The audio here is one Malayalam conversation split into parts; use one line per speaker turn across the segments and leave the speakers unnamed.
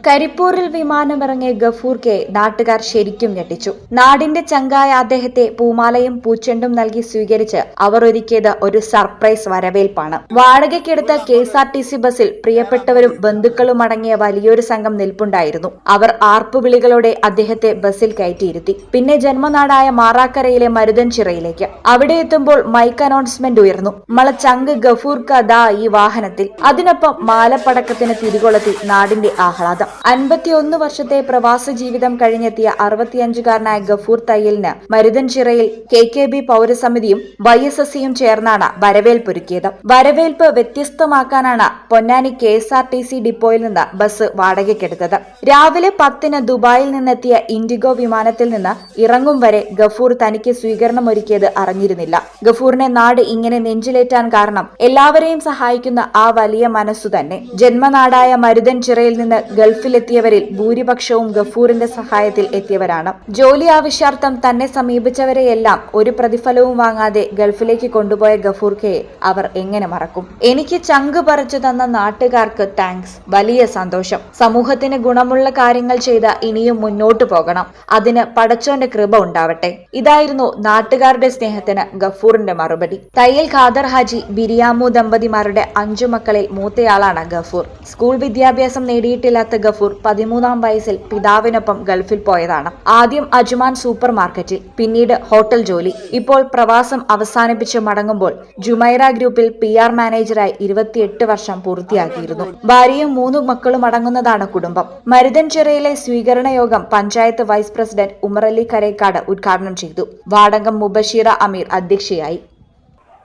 കരിപ്പൂരിൽ വിമാനമിറങ്ങിയ ഗഫൂർ കെ നാട്ടുകാർ ശരിക്കും ഞെട്ടിച്ചു. നാടിന്റെ ചങ്കായ അദ്ദേഹത്തെ പൂമാലയും പൂച്ചെണ്ടും നൽകി സ്വീകരിച്ച് അവർ ഒരുക്കിയത് ഒരു സർപ്രൈസ് വരവേൽപ്പാണ്. വാടകയ്ക്കെടുത്ത KSRTC ബസ്സിൽ പ്രിയപ്പെട്ടവരും ബന്ധുക്കളും അടങ്ങിയ വലിയൊരു സംഘം നിൽപ്പുണ്ടായിരുന്നു. അവർ ആർപ്പുവിളികളോടെ അദ്ദേഹത്തെ ബസ്സിൽ കയറ്റിയിരുത്തി. പിന്നെ ജന്മനാടായ മാറാക്കരയിലെ മരുതൻചിറയിലേക്ക്. അവിടെ എത്തുമ്പോൾ മൈക്ക് അനൗൺസ്മെന്റ് ഉയർന്നു. "മള ചങ്ക് ഗഫൂർ ക ദാ ഈ വാഹനത്തിൽ." അതിനൊപ്പം മാലപ്പടക്കത്തിന് തിരികൊളുത്തി നാടിന്റെ ആഹ്ലാദം. 51 വർഷത്തെ പ്രവാസ ജീവിതം കഴിഞ്ഞെത്തിയ 65-കാരനായ ഗഫൂർ തയ്യലിന് മരുതൻചിറയിൽ KKB പൗരസമിതിയും YSSയും ചേർന്നാണ് വരവേൽപ്പൊരുക്കിയത്. വരവേൽപ്പ് വ്യത്യസ്തമാക്കാനാണ് പൊന്നാനി KSRTC ഡിപ്പോയിൽ നിന്ന് ബസ് വാടകയ്ക്കെടുത്തത്. രാവിലെ 10-ന് ദുബായിൽ നിന്നെത്തിയ ഇൻഡിഗോ വിമാനത്തിൽ നിന്ന് ഇറങ്ങും വരെ ഗഫൂർ തനിക്ക് സ്വീകരണമൊരുക്കിയത് അറിഞ്ഞിരുന്നില്ല. ഗഫൂറിനെ നാട് ഇങ്ങനെ നെഞ്ചിലേറ്റാൻ കാരണം എല്ലാവരെയും സഹായിക്കുന്ന ആ വലിയ മനസ്സു തന്നെ. ജന്മനാടായ മരുതൻചിറയിൽ നിന്ന് ഗൾഫിലെത്തിയവരിൽ ഭൂരിപക്ഷവും ഗഫൂറിന്റെ സഹായത്തിൽ എത്തിയവരാണ്. ജോലി ആവശ്യാർത്ഥം തന്നെ സമീപിച്ചവരെയെല്ലാം ഒരു പ്രതിഫലവും വാങ്ങാതെ ഗൾഫിലേക്ക് കൊണ്ടുപോയ ഗഫൂർ കെയെ അവർ എങ്ങനെ മറക്കും? "എനിക്ക് ചങ്ക് പറിച്ചു തന്ന നാട്ടുകാർക്ക് താങ്ക്സ്. വലിയ സന്തോഷം. സമൂഹത്തിന് ഗുണമുള്ള കാര്യങ്ങൾ ചെയ്ത് ഇനിയും മുന്നോട്ടു പോകണം. അതിന് പടച്ചോന്റെ കൃപ ഉണ്ടാവട്ടെ." ഇതായിരുന്നു നാട്ടുകാരുടെ സ്നേഹത്തിന് ഗഫൂറിന്റെ മറുപടി. തയ്യൽ ഖാദർ ഹാജി ബിരിയാമു ദമ്പതിമാരുടെ 5 മക്കളിൽ മൂത്തയാളാണ് ഗഫൂർ. സ്കൂൾ വിദ്യാഭ്യാസം നേടിയിട്ടില്ലാത്ത ഗഫൂർ 13-ാം വയസ്സിൽ പിതാവിനൊപ്പം ഗൾഫിൽ പോയതാണ്. ആദ്യം അജ്മാൻ സൂപ്പർ മാർക്കറ്റിൽ, പിന്നീട് ഹോട്ടൽ ജോലി. ഇപ്പോൾ പ്രവാസം അവസാനിപ്പിച്ച് മടങ്ങുമ്പോൾ ജുമൈറ ഗ്രൂപ്പിൽ PR മാനേജറായി 28 വർഷം പൂർത്തിയാക്കിയിരുന്നു. ഭാര്യയും 3 മക്കളും അടങ്ങുന്നതാണ് കുടുംബം. മരുതൻചിറയിലെ സ്വീകരണ യോഗം പഞ്ചായത്ത് വൈസ് പ്രസിഡന്റ് ഉമറലി കരേക്കാട് ഉദ്ഘാടനം ചെയ്തു. വാർഡംഗം മുബഷീറ അമീർ അധ്യക്ഷയായി.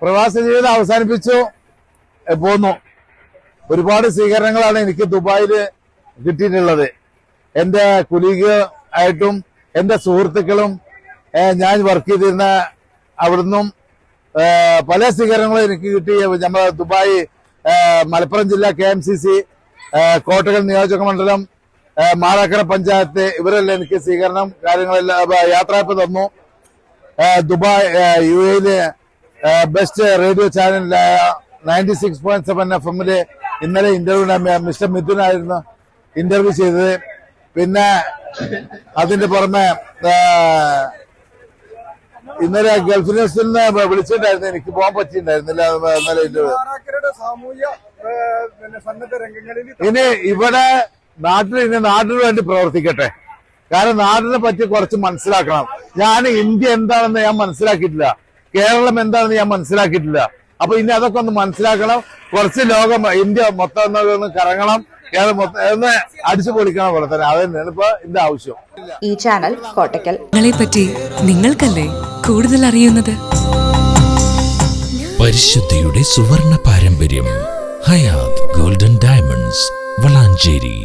പ്രവാസ ജീവിതം അവസാനിപ്പിച്ചു പോന്നു. ഒരുപാട് സ്വീകരണങ്ങളാണ് എനിക്ക് ദുബായിൽ കിട്ടിയിട്ടുള്ളത്. എന്റെ കുലീഗ് ആയിട്ടും എന്റെ സുഹൃത്തുക്കളും ഞാൻ വർക്ക് ചെയ്തിരുന്ന അവിടുന്നും പല സ്വീകരണങ്ങളും എനിക്ക് കിട്ടി. നമ്മുടെ ദുബായ്, മലപ്പുറം ജില്ല KMCC, കോട്ടകൽ നിയോജക മണ്ഡലം, മാറാക്കര പഞ്ചായത്ത്, ഇവരെല്ലാം എനിക്ക് സ്വീകരണം കാര്യങ്ങളെല്ലാം യാത്രയപ്പ് തന്നു. ദുബായ് UAE ബെസ്റ്റ് റേഡിയോ ചാനലിലായ 96.7 FM ഇന്നലെ ഇന്റർവ്യൂ മിസ്റ്റർ മിഥുനായിരുന്നു ഇന്റർവ്യൂ ചെയ്തത്. പിന്നെ അതിന്റെ പുറമെ ഇന്നലെ ഗൾഫ് ന്യൂസിൽ നിന്ന് വിളിച്ചിട്ടുണ്ടായിരുന്നു. എനിക്ക് പോകാൻ പറ്റിയിട്ടുണ്ടായിരുന്നില്ല ഇന്നലെ ഇന്റർവ്യൂ. ഇനി ഇവിടെ നാട്ടിന് വേണ്ടി പ്രവർത്തിക്കട്ടെ. കാരണം നാടിനെ പറ്റി കുറച്ച് മനസ്സിലാക്കണം. ഞാൻ ഇന്ത്യ എന്താണെന്ന് ഞാൻ മനസ്സിലാക്കിയിട്ടില്ല, കേരളം എന്താണെന്ന് ഞാൻ മനസ്സിലാക്കിയിട്ടില്ല. അപ്പൊ ഇനി അതൊക്കെ ഒന്ന് മനസ്സിലാക്കണം. കുറച്ച് ലോകം ഇന്ത്യ മൊത്തം ഒന്ന് കറങ്ങണം, കേരളം മൊത്തം ഒന്ന് അടിച്ചു പൊളിക്കണം പോലെ തന്നെ. അത് തന്നെയാണ് ഇപ്പൊ ഇതിന്റെ ആവശ്യം.
ഈ ചാനൽ കോട്ടക്കൽ
പറ്റി നിങ്ങൾക്കല്ലേ കൂടുതൽ അറിയുന്നത്?
പരിശുദ്ധിയുടെ സുവർണ പാരമ്പര്യം. Hayath golden diamonds, Valanchery.